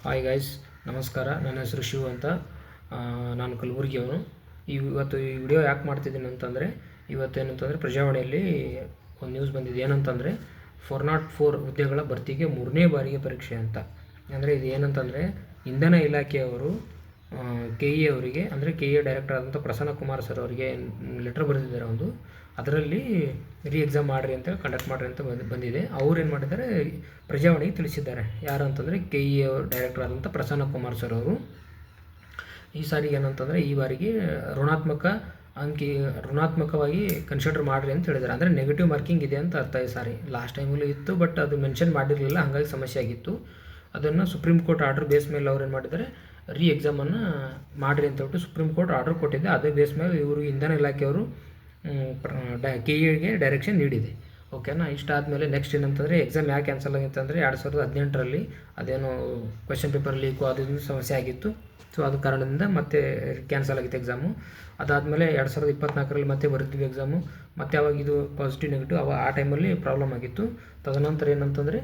Hi guys, ನಮಸ್ಕಾರ. ನನ್ನ ಹೆಸರು ಶಿವ್ ಅಂತ. ನಾನು ಕಲಬುರಗಿಯವನು. ಇವತ್ತು ಈ ವಿಡಿಯೋ ಯಾಕೆ ಮಾಡ್ತಿದ್ದೀನಿ ಅಂತಂದರೆ, ಇವತ್ತೇನಂತಂದರೆ ಪ್ರಜಾವಾಣಿಯಲ್ಲಿ ಒಂದು ನ್ಯೂಸ್ ಬಂದಿದೆ. ಏನಂತಂದರೆ 404 ಹುದ್ದೆಗಳ ಭರ್ತಿಗೆ 3ನೇ ಬಾರಿಗೆ ಪರೀಕ್ಷೆ ಅಂತ. ಅಂದರೆ ಇದು ಏನಂತಂದರೆ, ಇಂಧನ ಇಲಾಖೆಯವರು ಕೆ ಇ ಅವರಿಗೆ, ಅಂದರೆ ಕೆ ಇ ಡೈರೆಕ್ಟರ್ ಆದಂಥ ಪ್ರಸನ್ನ ಕುಮಾರ್ ಸರ್ ಅವರಿಗೆ ಲೆಟರ್ ಬರೆದಿದ್ದಾರೆ ಒಂದು. ಅದರಲ್ಲಿ ಎಕ್ಸಾಮ್ ಮಾಡಿರಿ ಅಂತ ಕಂಡಕ್ಟ್ ಮಾಡಿರಿ ಅಂತ ಬಂದಿದೆ. ಅವ್ರು ಏನು ಮಾಡಿದ್ದಾರೆ, ಪ್ರಜಾವಾಣಿಗೆ ತಿಳಿಸಿದ್ದಾರೆ. ಯಾರು ಅಂತಂದರೆ ಕೆ ಇ ಡೈರೆಕ್ಟರ್ ಆದಂಥ ಪ್ರಸನ್ನ ಕುಮಾರ್ ಸರ್ ಅವರು. ಈ ಸಾರಿಗೆ ಏನಂತಂದರೆ, ಈ ಬಾರಿಗೆ ಋಣಾತ್ಮಕವಾಗಿ ಕನ್ಸಿಡರ್ ಮಾಡಿರಿ ಅಂತ ಹೇಳಿದ್ದಾರೆ. ಅಂದರೆ ನೆಗೆಟಿವ್ ಮಾರ್ಕಿಂಗ್ ಇದೆ ಅಂತ ಅರ್ಥ. ಈ ಸಾರಿ ಲಾಸ್ಟ್ ಟೈಮಲ್ಲೂ ಇತ್ತು, ಬಟ್ ಅದು ಮೆನ್ಷನ್ ಮಾಡಿರಲಿಲ್ಲ, ಹಾಗಾಗಿ ಸಮಸ್ಯೆ ಆಗಿತ್ತು. ಅದನ್ನು ಸುಪ್ರೀಂ ಕೋರ್ಟ್ ಆರ್ಡರ್ ಬೇಸ್ ಮೇಲೆ ಅವ್ರು ಏನು ಮಾಡಿದ್ದಾರೆ, ಎಕ್ಸಾಮನ್ನು ಮಾಡಿರಿ ಅಂತ ಹೇಳ್ಬಿಟ್ಟು ಸುಪ್ರೀಂ ಕೋರ್ಟ್ ಆರ್ಡರ್ ಕೊಟ್ಟಿದೆ. ಅದೇ ಬೇಸ್ ಮೇಲೆ ಇವರು ಇಂಧನ ಇಲಾಖೆಯವರು ಕೆ ಇಗೆ ಡೈರೆಕ್ಷನ್ ನೀಡಿದೆ. ಓಕೆನಾ. ಇಷ್ಟ ಆದಮೇಲೆ ನೆಕ್ಸ್ಟ್ ಏನಂತಂದರೆ, ಎಕ್ಸಾಮ್ ಯಾಕೆ ಕ್ಯಾನ್ಸಲ್ ಆಗಿತ್ತು ಅಂದರೆ 2018ರಲ್ಲಿ ಅದೇನೋ ಕ್ವೆಶ್ಚನ್ ಪೇಪರ್ ಲೀಕು ಅದರಿಂದ ಸಮಸ್ಯೆ ಆಗಿತ್ತು. ಸೊ ಅದು ಕಾರಣದಿಂದ ಮತ್ತೆ ಕ್ಯಾನ್ಸಲ್ ಆಗಿತ್ತು ಎಕ್ಸಾಮು. ಅದಾದಮೇಲೆ 2024ರಲ್ಲಿ ಮತ್ತೆ ಬರೆದಿದ್ವಿ ಎಕ್ಸಾಮು. ಮತ್ತು ಅವಾಗ ಇದು ಪಾಸಿಟಿವ್ ನೆಗೆಟಿವ್ ಆ ಟೈಮಲ್ಲಿ ಪ್ರಾಬ್ಲಮ್ ಆಗಿತ್ತು. ತದನಂತರ ಏನಂತಂದರೆ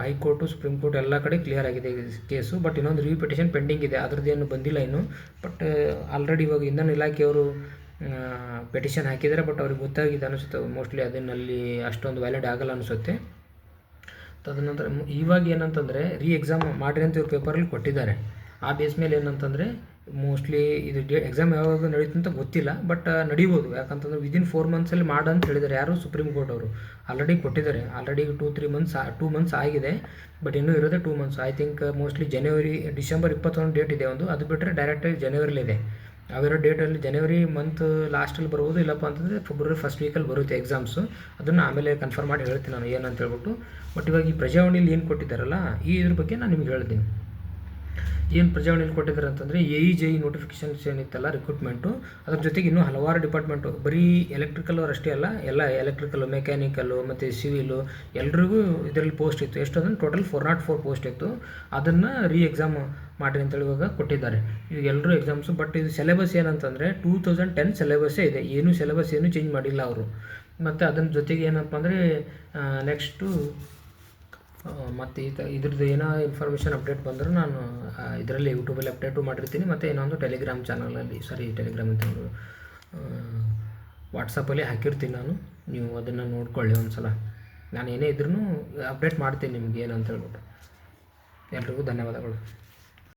ಹೈಕೋರ್ಟು ಸುಪ್ರೀಂ ಕೋರ್ಟ್ ಎಲ್ಲ ಕಡೆ ಕ್ಲಿಯರ್ ಆಗಿದೆ ಕೇಸು. ಬಟ್ ಇನ್ನೊಂದು ರಿವ್ಯೂ ಪಿಟಿಷನ್ ಪೆಂಡಿಂಗ್ ಇದೆ, ಅದ್ರದ್ದೇನು ಬಂದಿಲ್ಲ ಇನ್ನು. ಬಟ್ ಆಲ್ರೆಡಿ ಇವಾಗ ಇಂಧನ ಇಲಾಖೆಯವರು ಪೆಟಿಷನ್ ಹಾಕಿದ್ದಾರೆ, ಬಟ್ ಅವ್ರಿಗೆ ಗೊತ್ತಾಗಿದೆ ಅನಿಸುತ್ತೆ. ಮೋಸ್ಟ್ಲಿ ಅದನ್ನಲ್ಲಿ ಅಷ್ಟೊಂದು ವ್ಯಾಲಿಡ್ ಆಗಲ್ಲ ಅನಿಸುತ್ತೆ. ತದನಂತರ ಇವಾಗ ಏನಂತಂದರೆ ಎಕ್ಸಾಮ್ ಮಾಡಿರಿ ಅಂತ ಇವ್ರು ಪೇಪರಲ್ಲಿ ಕೊಟ್ಟಿದ್ದಾರೆ. ಆ ಬೇಸ್ ಮೇಲೆ ಏನಂತಂದರೆ, ಮೋಸ್ಟ್ಲಿ ಇದು ಎಕ್ಸಾಮ್ ಯಾವಾಗ ನಡೀತು ಅಂತ ಗೊತ್ತಿಲ್ಲ, ಬಟ್ ನಡೀಬೋದು. ಯಾಕಂತಂದರೆ ವಿದಿನ್ 4 ಮಂತ್ಸಲ್ಲಿ ಅಂತ ಹೇಳಿದ್ದಾರೆ. ಯಾರು ಸುಪ್ರೀಂ ಕೋರ್ಟ್ ಅವರು ಆಲ್ರೆಡಿ ಕೊಟ್ಟಿದ್ದಾರೆ. ಆಲ್ರೆಡಿ 2 ಮಂತ್ಸ್ ಆಗಿದೆ, ಬಟ್ ಇನ್ನೂ ಇರೋದೇ 2 months. I think mostly December 21 date ಇದೆ ಒಂದು. ಅದು ಬಿಟ್ಟರೆ ಡೈರೆಕ್ಟಾಗಿ ಜನವರಿಲಿದೆ. ಅವೆರಡು ಡೇಟಲ್ಲಿ ಜನವರಿ ಮಂತ್ ಲಾಸ್ಟಲ್ಲಿ ಬರ್ಬೋದು, ಇಲ್ಲಪ್ಪ ಅಂತಂದರೆ ಫೆಬ್ರವರಿ ಫಸ್ಟ್ ವೀಕಲ್ಲಿ ಬರುತ್ತೆ ಎಕ್ಸಾಮ್ಸು. ಅದನ್ನು ಆಮೇಲೆ ಕನ್ಫರ್ಮ್ ಮಾಡಿ ಹೇಳ್ತೀನಿ ನಾನು ಏನಂತ ಹೇಳ್ಬಿಟ್ಟು. ಬಟ್ ಇವಾಗ ಈ ಪ್ರಜಾವಾಣಿಲಿ ಏನು ಕೊಟ್ಟಿದ್ದಾರಲ್ಲ, ಇದ್ರ ಬಗ್ಗೆ ನಾನು ನಿಮ್ಗೆ ಹೇಳ್ತೀನಿ. ಏನು ಪ್ರಜಾವಾಣಿಯಲ್ಲಿ ಕೊಟ್ಟಿದ್ದಾರೆ ಅಂತಂದರೆ, AE ನೋಟಿಫಿಕೇಷನ್ಸ್ ಏನಿತ್ತಲ್ಲ ರಿಕ್ರೂಟ್ಮೆಂಟು, ಅದ್ರ ಜೊತೆಗೆ ಇನ್ನೂ ಹಲವಾರು ಡಿಪಾರ್ಟ್ಮೆಂಟು, ಬರೀ ಎಲೆಕ್ಟ್ರಿಕಲ್ ಅವ್ರು ಅಷ್ಟೇ ಅಲ್ಲ, ಎಲ್ಲ ಎಲೆಕ್ಟ್ರಿಕಲ್ಲು, ಮೆಕ್ಯಾನಿಕಲ್ಲು ಮತ್ತು ಸಿವಿಲು ಎಲ್ರಿಗೂ ಇದರಲ್ಲಿ ಪೋಸ್ಟ್ ಇತ್ತು. ಎಷ್ಟು ಅಂದರೆ ಟೋಟಲ್ 404 ಪೋಸ್ಟ್ ಇತ್ತು. ಅದನ್ನು ಎಕ್ಸಾಮ್ ಮಾಡಿರಿ ಅಂತೇಳಿ ಇವಾಗ ಕೊಟ್ಟಿದ್ದಾರೆ. ಈಗ ಎಲ್ಲರೂ ಎಕ್ಸಾಮ್ಸು. ಬಟ್ ಇದು ಸಿಲೆಬಸ್ ಏನಂತಂದರೆ 2010 ಸಿಲೆಬಸ್ಸೇ ಇದೆ. ಸಿಲೆಬಸ್ ಏನೂ ಚೇಂಜ್ ಮಾಡಿಲ್ಲ ಅವರು. ಮತ್ತು ಅದರ ಜೊತೆಗೆ ಏನಪ್ಪ ಅಂದರೆ ನೆಕ್ಸ್ಟು ಮತ್ತು ಇದ್ರದ್ದು ಏನೋ ಇನ್ಫಾರ್ಮೇಷನ್ ಅಪ್ಡೇಟ್ ಬಂದರೂ ನಾನು ಇದರಲ್ಲಿ ಯೂಟ್ಯೂಬಲ್ಲಿ ಅಪ್ಡೇಟು ಮಾಡಿರ್ತೀನಿ. ಮತ್ತು ಇನ್ನೊಂದು ಟೆಲಿಗ್ರಾಮ್ ಚಾನಲಲ್ಲಿ ಟೆಲಿಗ್ರಾಮ್ ಅಂತ ವಾಟ್ಸಪ್ಪಲ್ಲಿ ಹಾಕಿರ್ತೀನಿ ನಾನು. ನೀವು ಅದನ್ನು ನೋಡ್ಕೊಳ್ಳಿ ಒಂದು ಸಲ. ನಾನು ಏನೇ ಇದ್ರೂ ಅಪ್ಡೇಟ್ ಮಾಡ್ತೀನಿ ನಿಮ್ಗೆ ಏನಂತ ಹೇಳ್ಬಿಟ್ಟು. ಎಲ್ರಿಗೂ ಧನ್ಯವಾದಗಳು.